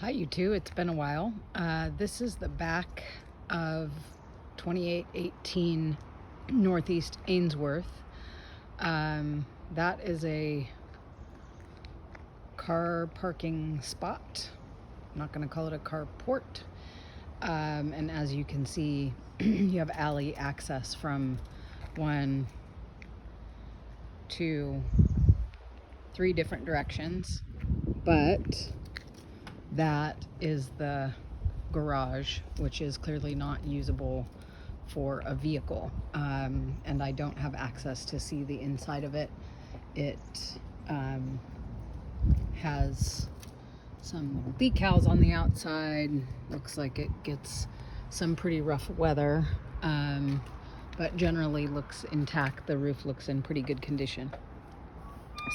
Hi, you two. It's been a while. This is the back of 2818 Northeast Ainsworth. That is a car parking spot. I'm not going to call it a carport. And as you can see, you have alley access from 1, 2, 3 different directions. But that is the garage, which is clearly not usable for a vehicle. And I don't have access to see the inside of it. It has some decals on the outside. Looks like it gets some pretty rough weather, but generally looks intact. The roof looks in pretty good condition.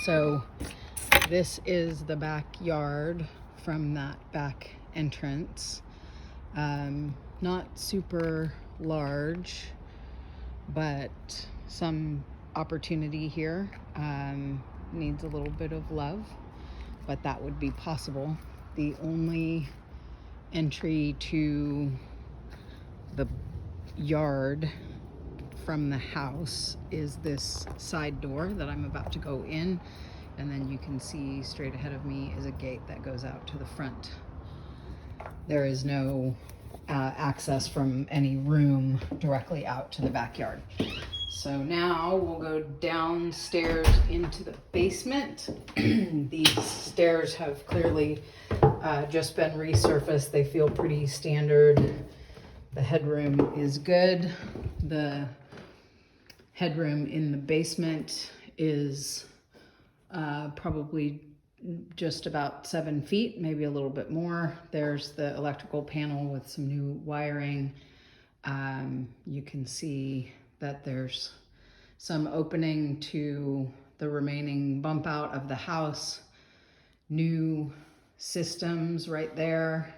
So this is the backyard from that back entrance. Not super large, but some opportunity here. Needs a little bit of love, but that would be possible. The only entry to the yard from the house is this side door that I'm about to go in, and then you can see straight ahead of me is a gate that goes out to the front. There is no access from any room directly out to the backyard. So now we'll go downstairs into the basement. These stairs have clearly just been resurfaced. They feel pretty standard. The headroom is good. The headroom in the basement is probably just about 7 feet, maybe a little bit more. There's the electrical panel with some new wiring. You can see that there's some opening to the remaining bump out of the house. New systems right there.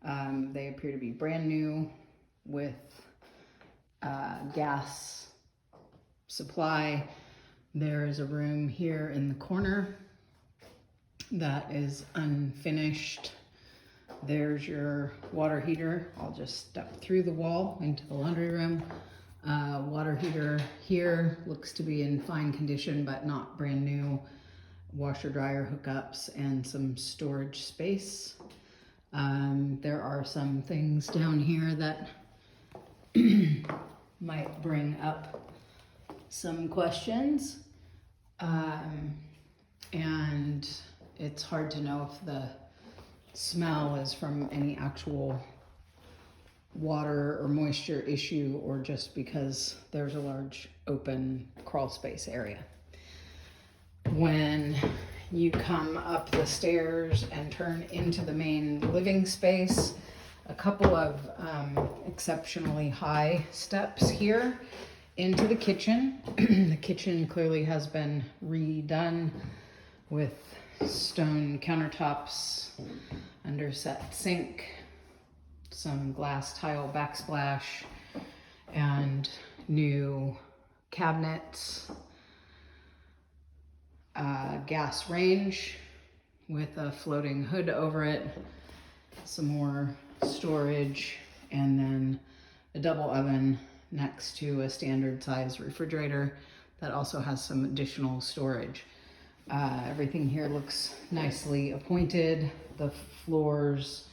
They appear to be brand new with gas supply. There is a room here in the corner that is unfinished. There's your water heater. I'll just step through the wall into the laundry room. Water heater here looks to be in fine condition, but not brand new. Washer dryer hookups and some storage space. There are some things down here that might bring up some questions. And it's hard to know if the smell is from any actual water or moisture issue or just because there's a large open crawl space area. When you come up the stairs and turn into the main living space, a couple of exceptionally high steps here into the kitchen. The kitchen clearly has been redone with stone countertops, underset sink, some glass tile backsplash, and new cabinets, gas range with a floating hood over it, some more storage, and then a double oven next to a standard size refrigerator that also has some additional storage. Everything here looks nicely appointed. The floors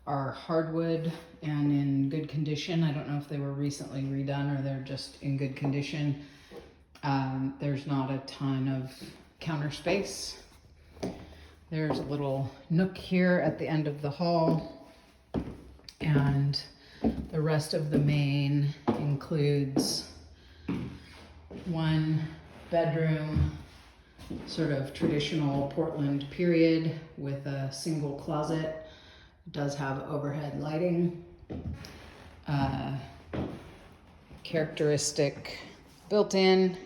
are hardwood and in good condition. I don't know if they were recently redone or they're just in good condition. There's not a ton of counter space. There's a little nook here at the end of the hall, and the rest of the main includes one bedroom, sort of traditional Portland period with a single closet. It does have overhead lighting. Characteristic built-in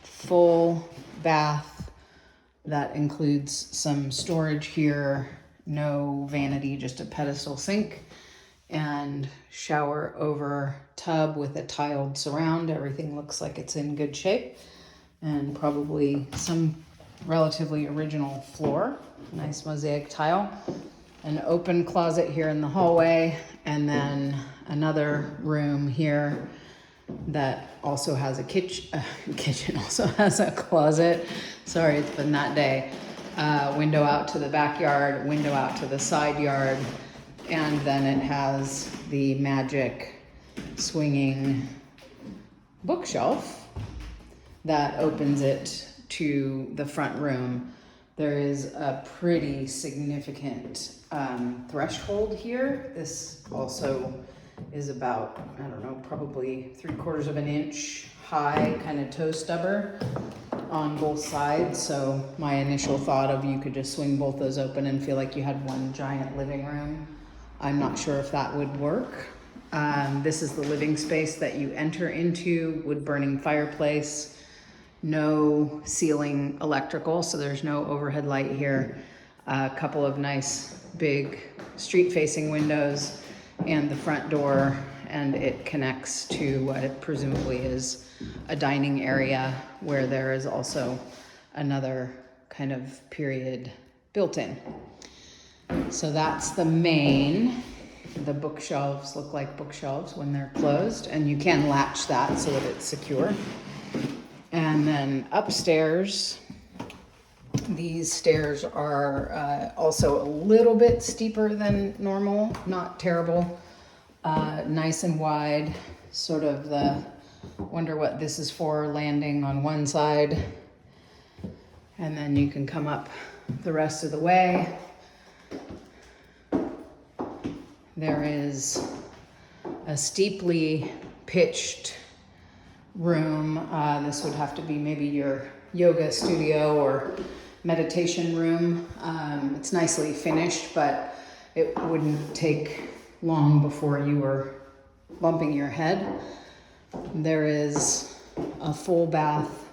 full bath that includes some storage here, no vanity, just a pedestal sink, and shower over tub with a tiled surround. Everything looks like it's in good shape, and probably some relatively original floor. Nice mosaic tile. An open closet here in the hallway, and then another room here that also has a kitchen also has a closet. Sorry, it's been that day. Window out to the backyard, window out to the side yard, and then it has the magic swinging bookshelf that opens it to the front room. There is a pretty significant threshold here. This also is about, I don't know, probably 3/4 of an inch high, kind of toe stubber on both sides. So my initial thought of you could just swing both those open and feel like you had one giant living room. I'm not sure if that would work. This is the living space that you enter into, wood burning fireplace. No ceiling electrical, so there's no overhead light here. A couple of nice big street facing windows and the front door, and it connects to what it presumably is a dining area where there is also another kind of period built in. So that's the main. The bookshelves look like bookshelves when they're closed, and you can latch that so that it's secure. And then upstairs, these stairs are also a little bit steeper than normal, not terrible, nice and wide, sort of the, wonder what this is for, landing on one side, and then you can come up the rest of the way. There is a steeply pitched room. This would have to be maybe your yoga studio or meditation room. It's nicely finished, but it wouldn't take long before you were bumping your head. There is a full bath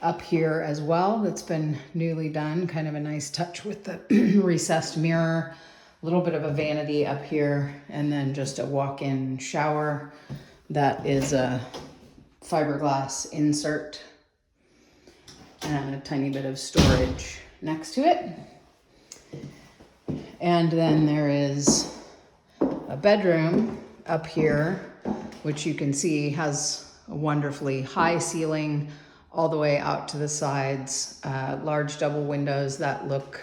up here as well that's been newly done, kind of a nice touch with the recessed mirror, a little bit of a vanity up here, and then just a walk-in shower that is a fiberglass insert and a tiny bit of storage next to it. And then there is a bedroom up here, which you can see has a wonderfully high ceiling all the way out to the sides, large double windows that look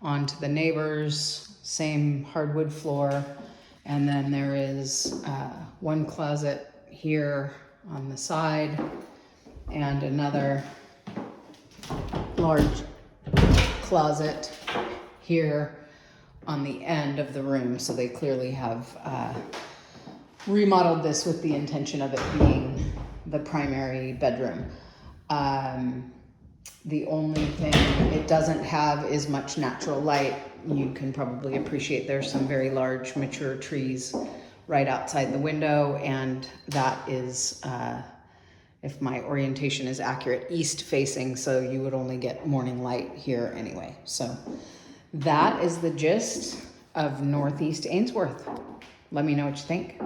onto the neighbors, same hardwood floor. And then there is one closet here on the side and another large closet here on the end of the room. So they clearly have remodeled this with the intention of it being the primary bedroom. The only thing it doesn't have is much natural light. You can probably appreciate there's some very large mature trees right outside the window, and that is, if my orientation is accurate, east facing, so you would only get morning light here anyway. So that is the gist of Northeast Ainsworth. Let me know what you think.